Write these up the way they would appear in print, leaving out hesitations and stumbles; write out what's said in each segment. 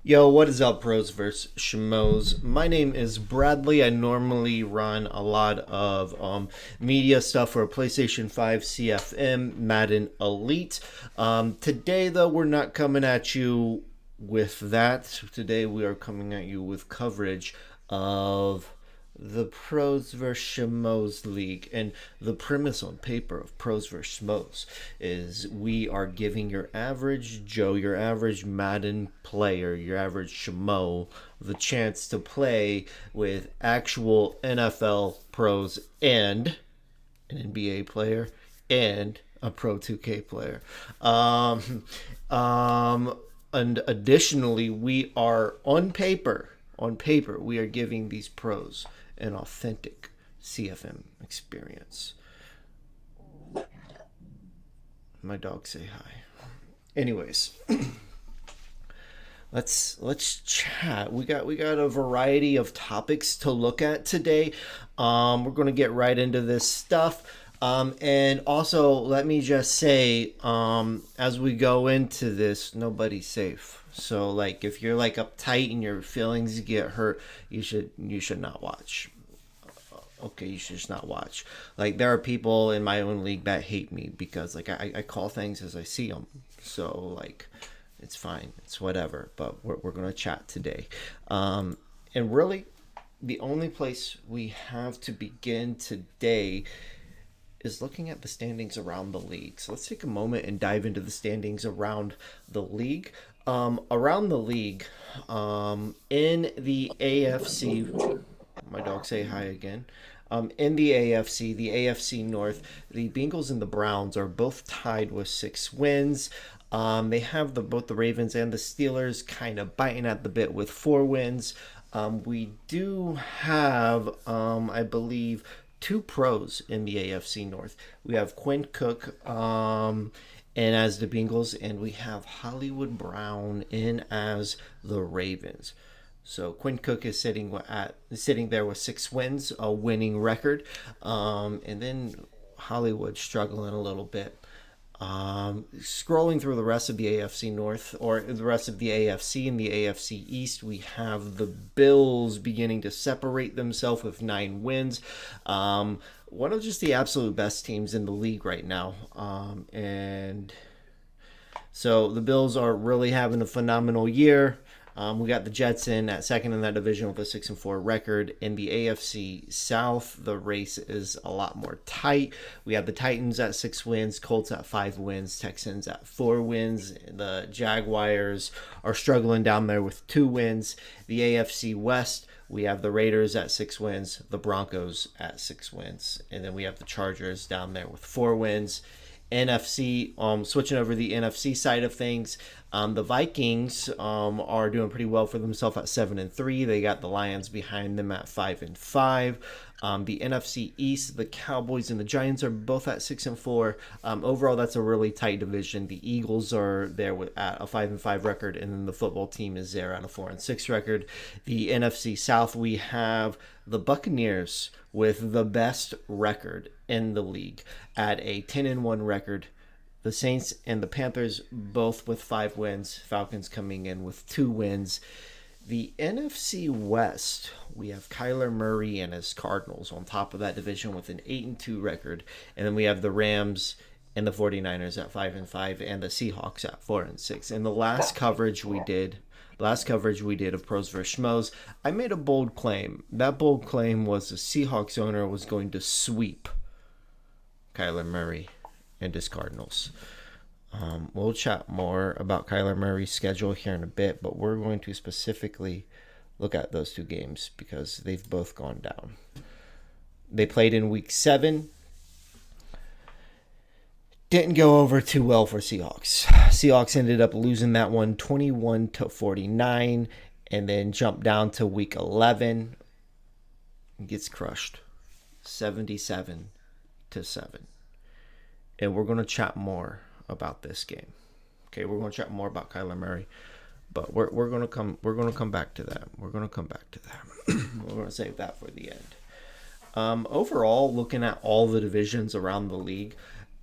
Yo, what is up, pros versus Shmoes? My name is Bradley. I normally run a lot of media stuff for PlayStation 5, CFM, Madden Elite. Today, though, we're not coming at you with that. Today, we are coming at you with coverage of the Pros vs. Shmoes League. And the premise on paper of Pros vs. Shmoes is we are giving your average Joe, your average Madden player, your average Shmo, the chance to play with actual NFL pros and an NBA player and a Pro 2K player. Um, um, and additionally, we are on paper, we are giving these pros an authentic CFM experience. My dogs say hi. Anyways, let's chat. We got a variety of topics to look at today. We're gonna get right into this stuff. And also, let me just say, as we go into this, nobody's safe. So, like, if you're like uptight and your feelings get hurt, you should not watch. Okay, you should just not watch. Like, there are people in my own league that hate me because like I call things as I see them. So like, it's fine, it's whatever. But we're gonna chat today, and really, the only place we have to begin today is looking at the standings around the league. So let's take a moment and dive into the standings around the league. Around the league, in the AFC, my dogs say hi again. In the AFC North, the Bengals and the Browns are both tied with 6 wins. They have both the Ravens and the Steelers kind of biting at the bit with 4 wins. We do have, I believe, two pros in the AFC North. We have Quinn Cook, and as the Bengals, and we have Hollywood Brown in as the Ravens. So Quinn Cook is sitting there with 6 wins, a winning record, and then Hollywood struggling a little bit. Scrolling through the rest of the AFC North, or the rest of the AFC and the AFC East, we have the Bills beginning to separate themselves with 9 wins. One of just the absolute best teams in the league right now. And so the Bills are really having a phenomenal year. We got the Jets in at second in that division with a 6-4 record. In the AFC South, the race is a lot more tight. We have the Titans at 6 wins, Colts at 5 wins, Texans at 4 wins. The Jaguars are struggling down there with 2 wins. The AFC West, we have the Raiders at 6 wins, the Broncos at 6 wins, and then we have the Chargers down there with 4 wins. NFC, switching over the NFC side of things, the Vikings are doing pretty well for themselves at 7-3. They got the Lions behind them at 5-5. The NFC East, the Cowboys and the Giants are both at 6-4. Overall, that's a really tight division. The Eagles are there at a 5-5 record, and then the football team is there at a 4-6 record. The NFC South, we have the Buccaneers with the best record in the league at a 10-1 record. The Saints and the Panthers both with 5 wins. Falcons coming in with 2 wins. The NFC West, we have Kyler Murray and his Cardinals on top of that division with an 8-2 record. And then we have the Rams and the 49ers at 5-5 and the Seahawks at 4-6. And the last coverage we did of Pros vs. Schmoes, I made a bold claim. That bold claim was the Seahawks owner was going to sweep Kyler Murray and his Cardinals. We'll chat more about Kyler Murray's schedule here in a bit, but we're going to specifically look at those two games because they've both gone down. They played in week 7. Didn't go over too well for Seahawks. Seahawks ended up losing that one 21-49, and then jumped down to week 11 and gets crushed 77-7. And we're going to chat more about this game. Okay, we're going to chat more about Kyler Murray, but we're going to come back to that. We're going to save that for the end. Overall, looking at all the divisions around the league,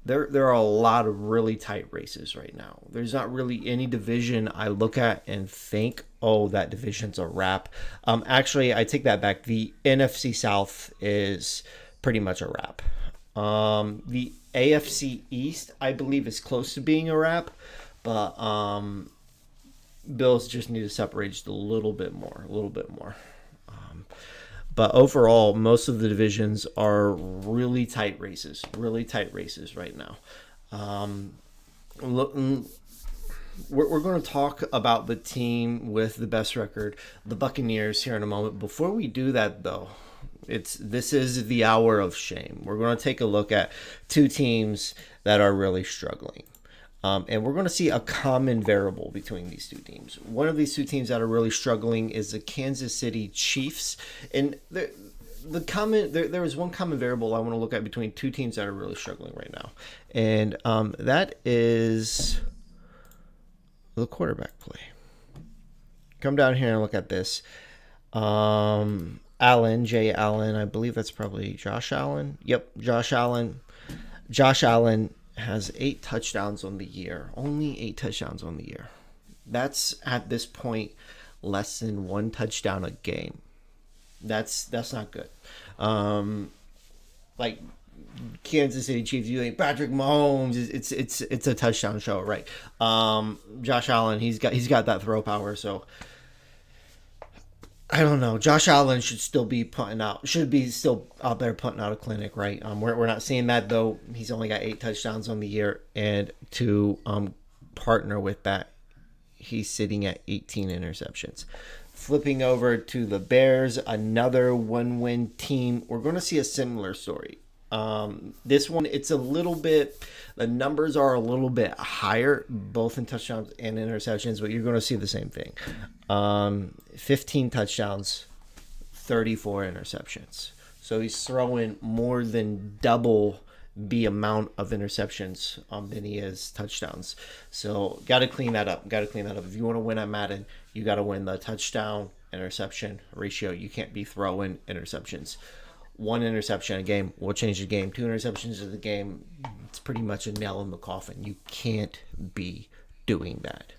there are a lot of really tight races right now. There's not really any division I look at and think, oh, that division's a wrap. Actually, I take that back. The NFC South is pretty much a wrap. The AFC East, I believe, is close to being a wrap, but Bills just need to separate just a little bit more, But overall, most of the divisions are really tight races right now. Look, we're going to talk about the team with the best record, the Buccaneers, here in a moment. Before we do that, though, this is the hour of shame. We're going to take a look at two teams that are really struggling. And we're going to see a common variable between these two teams. One of these two teams that are really struggling is the Kansas City Chiefs. And there is one common variable I want to look at between two teams that are really struggling right now. And that is the quarterback play. Come down here and look at this. Jay Allen, I believe that's probably Josh Allen. Yep, Josh Allen. Josh Allen has 8 touchdowns on the year. Only 8 touchdowns on the year. That's, at this point, less than 1 touchdown a game. That's not good. Like Kansas City Chiefs, you think Patrick Mahomes, it's a touchdown show, right? Josh Allen, he's got that throw power, so I don't know. Josh Allen should be still out there putting out a clinic, right? We're not seeing that, though. He's only got 8 touchdowns on the year, and to partner with that, he's sitting at 18 interceptions. Flipping over to the Bears, another 1-win team. We're going to see a similar story. This one, it's a little bit, the numbers are a little bit higher, both in touchdowns and interceptions, but you're going to see the same thing. 15 touchdowns, 34 interceptions. So he's throwing more than double the amount of interceptions than he is touchdowns. So got to clean that up. If you want to win at Madden, you got to win the touchdown interception ratio. You can't be throwing interceptions. 1 interception a game will change the game. 2 interceptions of the game, it's pretty much a nail in the coffin. You can't be doing that.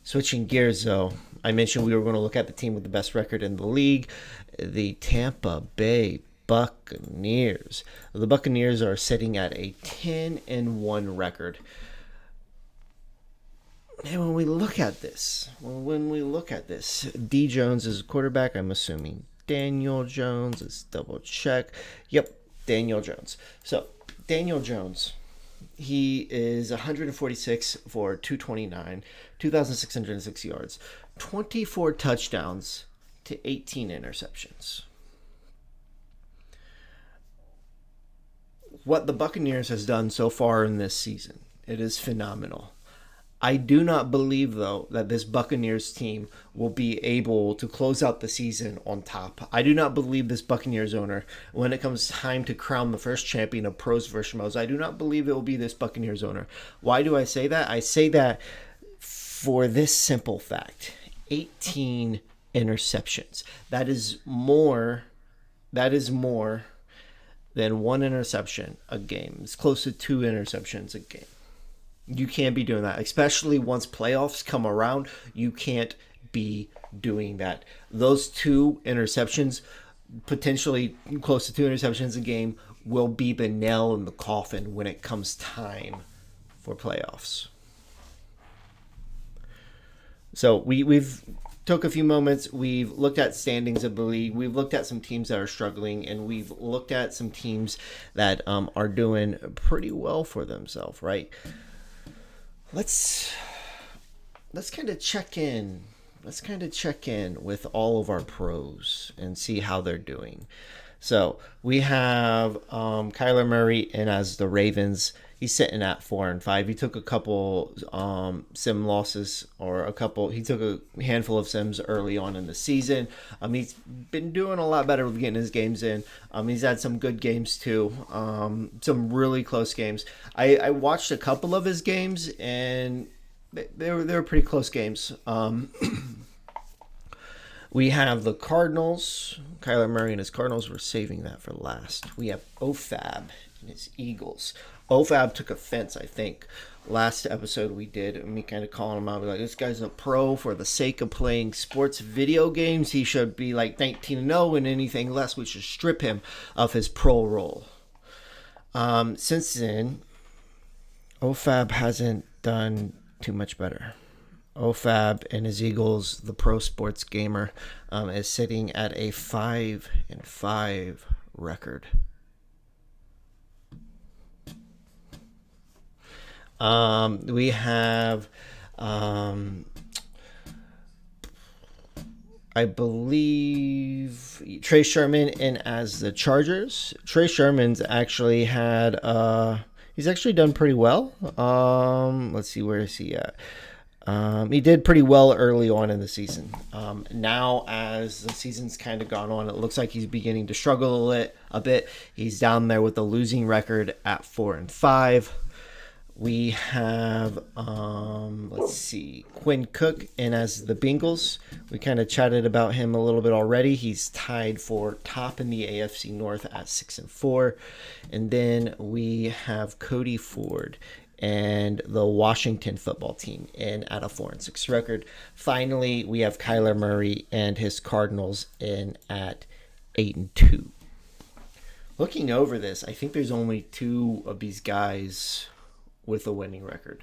Switching gears, though, I mentioned we were going to look at the team with the best record in the league, the Tampa Bay Buccaneers. The Buccaneers are sitting at a 10-1 record. And when we look at this, D. Jones is quarterback, I'm assuming. Daniel Jones, let's double check. Yep, Daniel Jones. So, Daniel Jones, he is 146 for 229, 2,606 yards, 24 touchdowns to 18 interceptions. What the Buccaneers has done so far in this season, it is phenomenal. I do not believe, though, that this Buccaneers team will be able to close out the season on top. I do not believe this Buccaneers owner, when it comes time to crown the first champion of pros versus Shmoes, I do not believe it will be this Buccaneers owner. Why do I say that? I say that for this simple fact. 18 interceptions. That is more than 1 interception a game. It's close to 2 interceptions a game. You can't be doing that, especially once playoffs come around. You can't be doing that. Those 2 interceptions, potentially close to 2 interceptions a game, will be the nail in the coffin when it comes time for playoffs. So we've took a few moments. We've looked at standings of the league. We've looked at some teams that are struggling, and we've looked at some teams that are doing pretty well for themselves, right? Let's kind of check in. Let's kind of check in with all of our pros and see how they're doing. So we have Kyler Murray, and as the Ravens, he's sitting at 4-5. He took a couple sim losses, he took a handful of sims early on in the season. He's been doing a lot better with getting his games in. He's had some good games too, some really close games. I watched a couple of his games, and they were pretty close games. We have the Cardinals. Kyler Murray and his Cardinals. We're saving that for last. We have OFAB and his Eagles. OFAB took offense, I think, last episode we did, and me kind of calling him out, like, this guy's a pro for the sake of playing sports video games. He should be like 19-0, and anything less, we should strip him of his pro role. Since then, OFAB hasn't done too much better. OFAB and his Eagles, the pro sports gamer, is sitting at a 5-5 record. We have, I believe, Trey Sherman in as the Chargers. Trey Sherman's actually had, he's actually done pretty well. Let's see, where is he at? He did pretty well early on in the season. Now, as the season's kind of gone on, it looks like he's beginning to struggle a bit. He's down there with a losing record at 4-5. We have, let's see, Quinn Cook in as the Bengals. We kind of chatted about him a little bit already. He's tied for top in the AFC North at 6-4. And then we have Cody Ford and the Washington football team in at a 4-6 record. Finally, we have Kyler Murray and his Cardinals in at 8-2. Looking over this, I think there's only two of these guys with a winning record.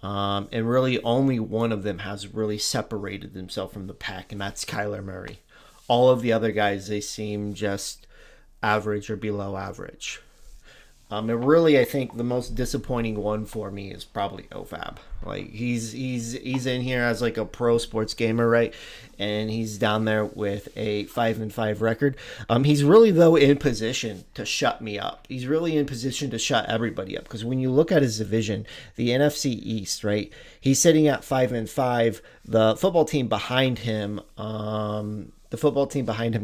And really only one of them has really separated themselves from the pack, and that's Kyler Murray. All of the other guys, they seem just average or below average. And really, I think the most disappointing one for me is probably OFAB. Like, he's in here as like a pro sports gamer, right? And he's down there with a 5-5 record. He's really, though, in position to shut me up. He's really in position to shut everybody up, because when you look at his division, the NFC East, right? He's sitting at 5-5. The football team behind him,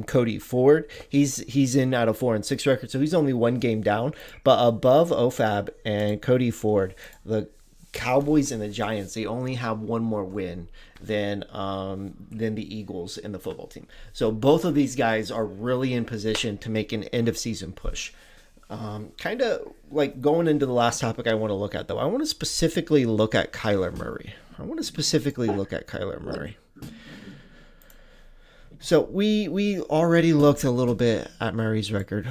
Cody Ford, he's in at a 4-6 record, so he's only one game down. But above OFAB and Cody Ford, the Cowboys and the Giants, they only have one more win than the Eagles and the football team. So both of these guys are really in position to make an end of season push. Kind of like going into the last topic I want to look at, though. I want to specifically look at Kyler Murray. So we already looked a little bit at Murray's record.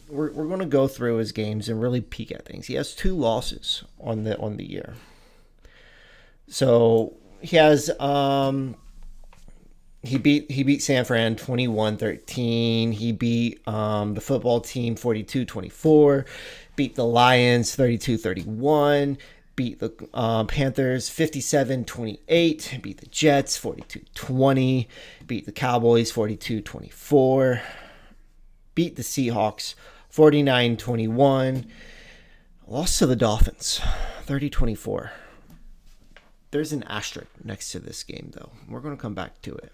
We're going to go through his games and really peek at things. He has 2 losses on the year. So he has he beat San Fran 21-13. He beat the football team 42-24. Beat the Lions 32-31. Beat the Panthers 57-28. Beat the Jets 42-20. Beat the Cowboys 42-24. Beat the Seahawks 49-21. Lost to the Dolphins 30-24. There's an asterisk next to this game, though. We're going to come back to it.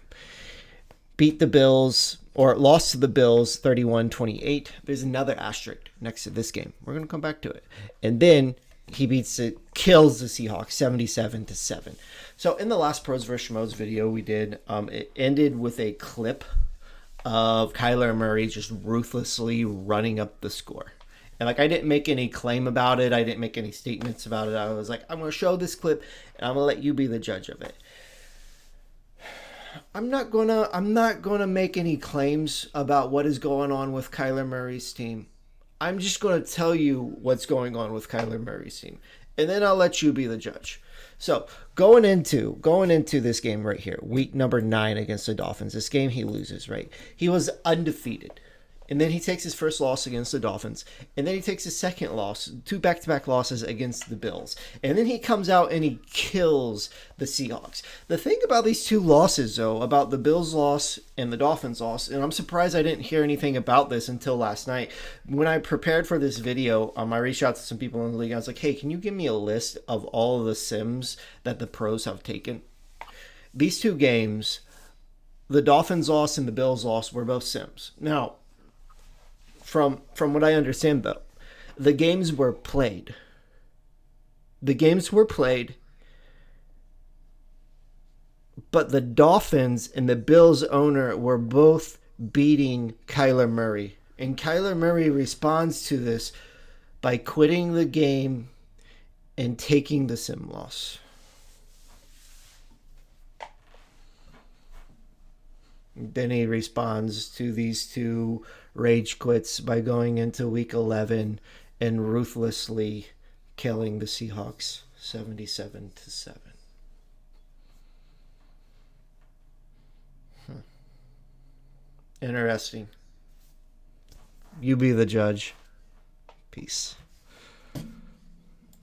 Beat the Bills, or lost to the Bills 31-28. There's another asterisk next to this game. We're going to come back to it. And then he kills the Seahawks 77-7. So in the last Pros vs. Shmoes video we did, it ended with a clip of Kyler Murray just ruthlessly running up the score. And like, I didn't make any claim about it. I didn't make any statements about it. I was like, I'm going to show this clip and I'm going to let you be the judge of it. I'm not going to make any claims about what is going on with Kyler Murray's team. I'm just going to tell you what's going on with Kyler Murray's team, and then I'll let you be the judge. So going into this game right here, week number 9 against the Dolphins, this game he loses, right? He was undefeated. And then he takes his first loss against the Dolphins. And then he takes his second loss, 2 back-to-back losses against the Bills. And then he comes out and he kills the Seahawks. The thing about these 2 losses, though, about the Bills loss and the Dolphins loss, and I'm surprised I didn't hear anything about this until last night. When I prepared for this video, I reached out to some people in the league. I was like, hey, can you give me a list of all of the sims that the pros have taken? These 2 games, the Dolphins loss and the Bills loss, were both sims. Now, From what I understand, though, the games were played. But the Dolphins and the Bills owner were both beating Kyler Murray. And Kyler Murray responds to this by quitting the game and taking the sim loss. Then he responds to these two rage quits by going into week 11 and ruthlessly killing the Seahawks 77-7. Interesting. You be the judge. Peace.